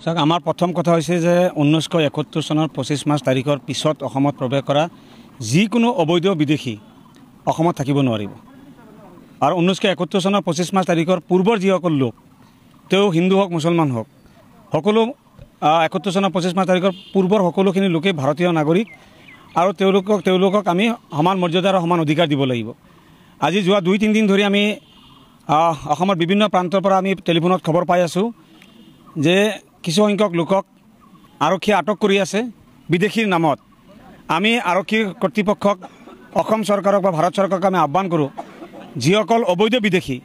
চাওক আমাৰ প্ৰথম কথা হৈছে যে 1971 চনৰ 25 মাৰ্চ তাৰিখৰ পিছত অসমত প্ৰৱেশ কৰা যিকোনো অবৈধ বিদেশী অসমত থাকিব নোৱাৰিব। আৰু 1971 চনৰ 25 মাৰ্চ তাৰিখৰ পূৰ্বৰ যিসকল লোক তেওঁ হিন্দু হওক মুছলমান হওক সকলো 71 চনৰ 25 মাৰ্চ তাৰিখৰ পূৰ্বৰ সকলোখিনি লোকে ভাৰতীয় নাগৰিক আৰু তেওঁলোকক আমি সমান মৰ্যাদা আৰু সমান অধিকাৰ দিব লাগিব। আজি যোৱা 2-3 দিন ধৰি আমি অসমৰ বিভিন্ন প্ৰান্তৰ পৰা আমি টেলিফোনত খবৰ পাই আছোঁ যে কিছু সংখ্যক লোকক আৰক্ষীয়ে আটক কৰি আছে বিদেশীৰ নামত। আমি আৰক্ষী কৰ্তৃপক্ষক অসম চৰকাৰক বা ভাৰত চৰকাৰক আমি আহ্বান কৰোঁ, যিসকল অবৈধ বিদেশী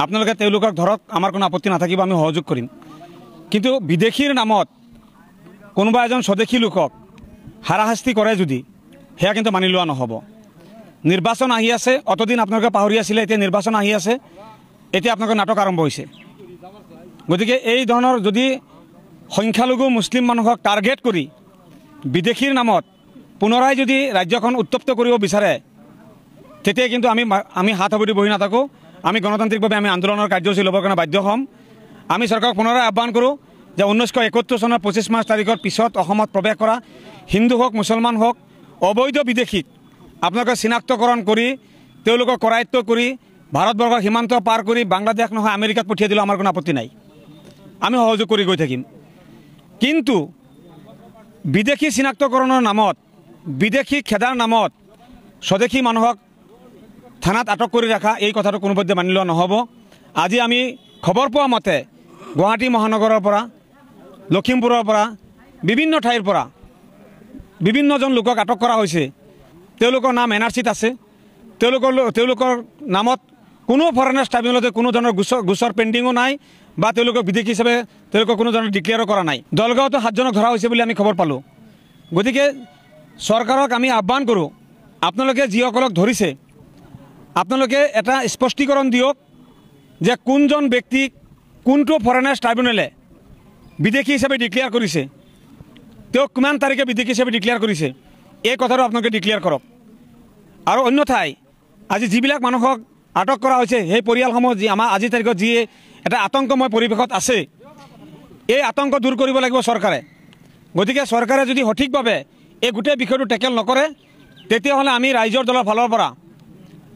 আপোনালোকে তেওঁলোকক ধৰক, আমাৰ কোনো আপত্তি নাথাকিব, আমি সহযোগ কৰিম। কিন্তু বিদেশীৰ নামত কোনোবা এজন স্বদেশী লোকক হাৰাশাস্তি কৰে যদি সেয়া কিন্তু মানি লোৱা নহ'ব। নিৰ্বাচন আহি আছে, অতদিন আপোনালোকে পাহৰি আছিলে, এতিয়া নিৰ্বাচন আহি আছে, এতিয়া আপোনালোকৰ নাটক আৰম্ভ হৈছে। গতিকে এই ধৰণৰ যদি সংখ্যালঘু মুছলিম মানুহক টাৰ্গেট কৰি বিদেশীৰ নামত পুনৰাই যদি ৰাজ্যখন উত্তপ্ত কৰিব বিচাৰে তেতিয়া কিন্তু আমি হাত সাৱটি বহি নাথাকোঁ। আমি গণতান্ত্ৰিকভাৱে আমি আন্দোলনৰ কাৰ্যসূচী ল'বৰ কাৰণে বাধ্য হ'ম। আমি চৰকাৰক পুনৰাই আহ্বান কৰোঁ যে 1971 চনৰ 25 মাৰ্চ তাৰিখৰ পিছত অসমত প্ৰৱেশ কৰা হিন্দু হওক মুছলমান হওক অবৈধ বিদেশীক আপোনালোকে চিনাক্তকৰণ কৰি তেওঁলোকক কৰায়ত্ব কৰি ভাৰতবৰ্ষৰ সীমান্ত পাৰ কৰি বাংলাদেশ নহয় আমেৰিকাত পঠিয়াই দিলেও আমাৰ কোনো আপত্তি নাই, আমি সহযোগ কৰি গৈ থাকিম। কিন্তু বিদেশী চিনাক্তকৰণৰ নামত, বিদেশী খেদাৰ নামত স্বদেশী মানুহক থানাত আটক কৰি ৰখা, এই কথাটো কোনোপধ্যে মানি লোৱা নহ'ব। আজি আমি খবৰ পোৱা মতে গুৱাহাটী মহানগৰৰ পৰা, লখিমপুৰৰ পৰা, বিভিন্ন ঠাইৰ পৰা বিভিন্নজন লোকক আটক কৰা হৈছে। তেওঁলোকৰ নাম NRCত আছে, তেওঁলোকৰ নামত কোনো ফৰেনাৰ্ছ ট্ৰাইব্যুনেলতে কোনো ধৰণৰ গোচৰ পেণ্ডিঙো নাই বা তেওঁলোকক বিদেশী হিচাপে তেওঁলোকক কোনো ধৰণৰ ডিক্লেয়াৰো কৰা নাই। দলগাঁৱতো 7জনক ধৰা হৈছে বুলি আমি খবৰ পালোঁ। গতিকে চৰকাৰক আমি আহ্বান কৰোঁ, আপোনালোকে যিসকলক ধৰিছে আপোনালোকে এটা স্পষ্টীকৰণ দিয়ক যে কোনজন ব্যক্তিক কোনটো ফৰেনাৰ্ছ ট্ৰাইব্যুনেলে বিদেশী হিচাপে ডিক্লেয়াৰ কৰিছে, তেওঁক কিমান তাৰিখে বিদেশী হিচাপে ডিক্লেয়াৰ কৰিছে, এই কথাটো আপোনালোকে ডিক্লেয়াৰ কৰক। আৰু অন্যথাই আজি যিবিলাক মানুহক আটক কৰা হৈছে সেই পৰিয়ালসমূহ যি আমাৰ আজিৰ তাৰিখত যি এটা আতংকময় পৰিৱেশত আছে, এই আতংক দূৰ কৰিব লাগিব চৰকাৰে। গতিকে চৰকাৰে যদি সঠিকভাৱে এই গোটেই বিষয়টো টেকেল নকৰে তেতিয়াহ'লে আমি ৰাইজৰ দলৰ ফালৰ পৰা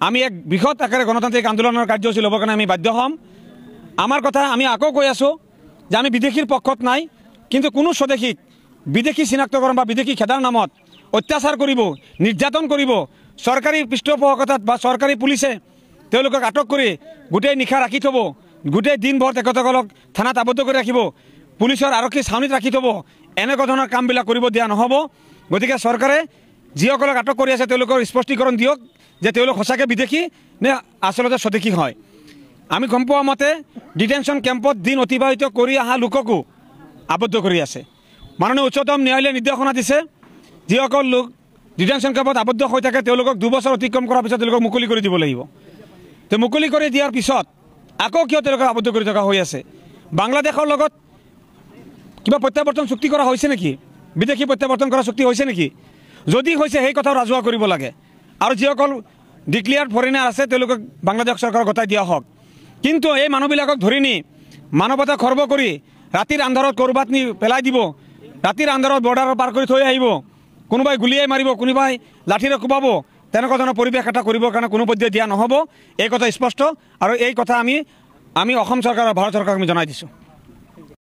আমি এক বৃহৎ আকাৰে গণতান্ত্ৰিক আন্দোলনৰ কাৰ্যসূচী ল'বৰ কাৰণে আমি বাধ্য হ'ম। আমাৰ কথা আমি আকৌ কৈ আছোঁ যে আমি বিদেশীৰ পক্ষত নাই, কিন্তু কোনো স্বদেশীক বিদেশী চিনাক্তকৰণ বা বিদেশী খেদাৰ নামত অত্যাচাৰ কৰিব, নিৰ্যাতন কৰিব, চৰকাৰী পৃষ্ঠপোষকতাত বা চৰকাৰী পুলিচে তেওঁলোকক আটক কৰি গোটেই নিশা ৰাখি থ'ব, গোটেই দিনভৰ তেখেতসকলক থানাত আবদ্ধ কৰি ৰাখিব, পুলিচৰ আৰক্ষী ছাউনীত ৰাখি থ'ব, এনেকুৱা ধৰণৰ কামবিলাক কৰিব দিয়া নহ'ব। গতিকে চৰকাৰে যিসকলক আটক কৰি আছে তেওঁলোকৰ স্পষ্টীকৰণ দিয়ক যে তেওঁলোক সঁচাকৈ বিদেশী নে আচলতে স্বদেশী হয়। আমি গম পোৱা মতে ডিটেনশ্যন কেম্পত দিন অতিবাহিত কৰি অহা লোককো আবদ্ধ কৰি আছে। মাননীয় উচ্চতম ন্যায়ালয়ে নিৰ্দেশনা দিছে যিসকল লোক ডিটেনশ্যন কেম্পত আবদ্ধ হৈ থাকে তেওঁলোকক 2 বছৰ অতিক্ৰম কৰাৰ পিছত তেওঁলোকক মুকলি কৰি দিব লাগিব। তো মুকলি কৰি দিয়াৰ পিছত আকৌ কিয় তেওঁলোকক আবদ্ধ কৰি থকা হৈ আছে? বাংলাদেশৰ লগত কিবা প্ৰত্যাৱৰ্তন চুক্তি কৰা হৈছে নেকি? বিদেশী প্ৰত্যাৱৰ্তন কৰা চুক্তি হৈছে নেকি? যদি হৈছে সেই কথাও ৰাজহুৱা কৰিব লাগে। আৰু যিসকল ডিক্লেয়াৰ্ড ফৰেনাৰ আছে তেওঁলোকক বাংলাদেশ চৰকাৰক গতাই দিয়া হওক। কিন্তু এই মানুহবিলাকক ধৰি নি মানৱতা খৰ্ব কৰি ৰাতিৰ আন্ধাৰত ক'ৰবাত নি পেলাই দিব, ৰাতিৰ আন্ধাৰত বৰ্ডাৰৰ পাৰ কৰি থৈ আহিব, কোনোবাই গুলিয়াই মাৰিব, কোনোবাই লাঠিৰে কোবাব, তেনেকুৱা ধৰণৰ পৰিৱেশ এটা কৰিবৰ কাৰণে কোনো পধ্যে দিয়া নহ'ব। এই কথা স্পষ্ট। আৰু এই কথা আমি অসম চৰকাৰ আৰু ভাৰত চৰকাৰক আমি জনাই দিছোঁ।